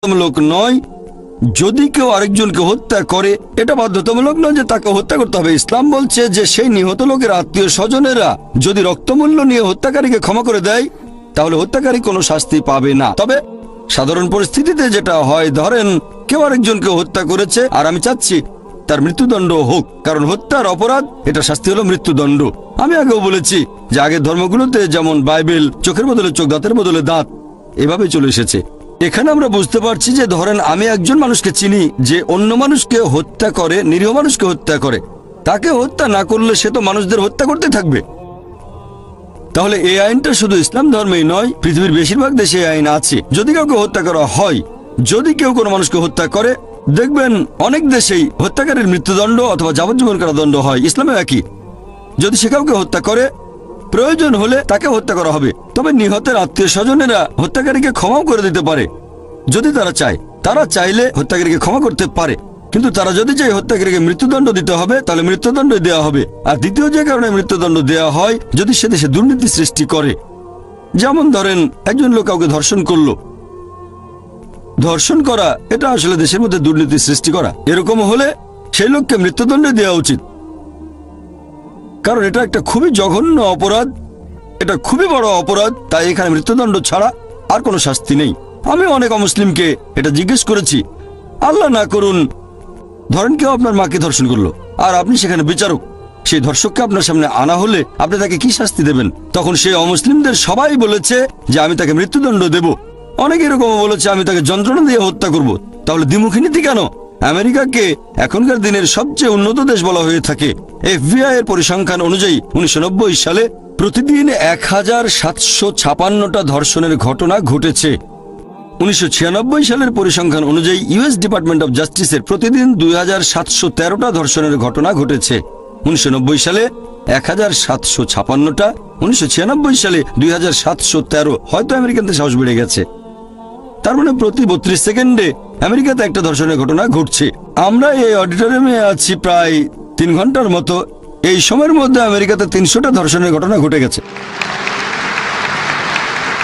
বাধ্যতামূলক নয়। যদি কেউ আরেকজনকে হত্যা করে এটা বাধ্যতামূলক নয় যে তাকে হত্যা করতে হবে। ইসলাম বলছে যে সেই নিহত লোকের আত্মীয় স্বজনেরা যদি রক্তমূল্য নিয়ে হত্যাকারীকে ক্ষমা করে দেয় তাহলে হত্যাকারী কোনো শাস্তি পাবে না। তবে সাধারণ পরিস্থিতিতে যেটা হয়, ধরেন কেউ আরেকজনকে হত্যা করেছে আর আমি চাচ্ছি তার মৃত্যুদণ্ড হোক, কারণ হত্যার অপরাধ, এটা শাস্তি হলো মৃত্যুদণ্ড। আমি আগেও বলেছি যে আগের ধর্মগুলোতে যেমন বাইবেল চোখের বদলে চোখ, দাঁতের বদলে দাঁত, এভাবে চলে এসেছে। এখানে আমরা বুঝতে পারছি যে ধরেন আমি একজন মানুষকে চিনি যে অন্য মানুষকে হত্যা করে, নিরীহ মানুষকে হত্যা করে, তাকে হত্যা না করলে সে তো মানুষদের হত্যা করতে থাকবে। তাহলে এই আইনটা শুধু ইসলাম ধর্মেই নয়, পৃথিবীর বেশিরভাগ দেশে এই আইন আছে। যদি কাউকে হত্যা করা হয়, যদি কেউ কোনো মানুষকে হত্যা করে, দেখবেন অনেক দেশেই হত্যাকারীর মৃত্যুদণ্ড অথবা যাবজ্জীবন কারাদণ্ড হয়। ইসলামে একই। যদি সে কাউকে হত্যা করে, প্রয়োজন হলে তাকে হত্যা করা হবে। তবে নিহতের আত্মীয় স্বজনেরা হত্যাকারীকে ক্ষমাও করে দিতে পারে যদি তারা চায়। তারা চাইলে হত্যাকারীকে ক্ষমা করতে পারে, কিন্তু তারা যদি চায় হত্যাকারীকে মৃত্যুদণ্ড দিতে হবে তাহলে মৃত্যুদণ্ড দেওয়া হবে। আর দ্বিতীয় যে কারণে মৃত্যুদণ্ড দেওয়া হয়, যদি সে দেশে দুর্নীতি সৃষ্টি করে। যেমন ধরেন একজন লোক কাউকে ধর্ষণ করলো, ধর্ষণ করা এটা আসলে দেশের মধ্যে দুর্নীতি সৃষ্টি করা। এরকম হলে সেই লোককে মৃত্যুদণ্ড দেওয়া উচিত, কারণ এটা একটা খুবই জঘন্য অপরাধ, এটা খুবই বড় অপরাধ। তাই এখানে মৃত্যুদণ্ড ছাড়া আর কোনো শাস্তি নেই। আমি অনেক অমুসলিমকে এটা জিজ্ঞেস করেছি, আল্লাহ না করুন ধরেন কেউ আপনার মাকে ধর্ষণ করলো আর আপনি সেখানে বিচারক, সেই ধর্ষককে আপনার সামনে আনা হলে আপনি তাকে কি শাস্তি দেবেন? তখন সেই অমুসলিমদের সবাই বলেছে যে আমি তাকে মৃত্যুদণ্ড দেব। অনেকে এরকম বলেছে আমি তাকে যন্ত্রণা দিয়ে হত্যা করব। তাহলে দ্বিমুখী নীতি কেন? আমেরিকাকে এখনকার দিনের সবচেয়ে উন্নত দেশ বলা হয়ে থাকে। FBI এর পরিসংখ্যান অনুযায়ী 1990 সালে প্রতিদিন 1756টা ধর্ষণের ঘটনা ঘটেছে। 1996 সালের পরিসংখ্যান অনুযায়ী US ডিপার্টমেন্ট অব জাস্টিসের প্রতিদিন 2713টা ধর্ষণের ঘটনা ঘটেছে। 1990 সালে 1756টা, 1996 সালে 2713। হয়তো আমেরিকানদের সাহস বেড়ে গেছে। তার মানে প্রতি 32 সেকেন্ডে আমেরিকাতে একটা ধর্ষণের ঘটনা ঘটছে। আমরা এই অডিটোরিয়ামে আছি প্রায় 3 ঘন্টার মতো। এই সময়ের মধ্যে আমেরিকাতে 300টা ধর্ষণের ঘটনা ঘটে গেছে।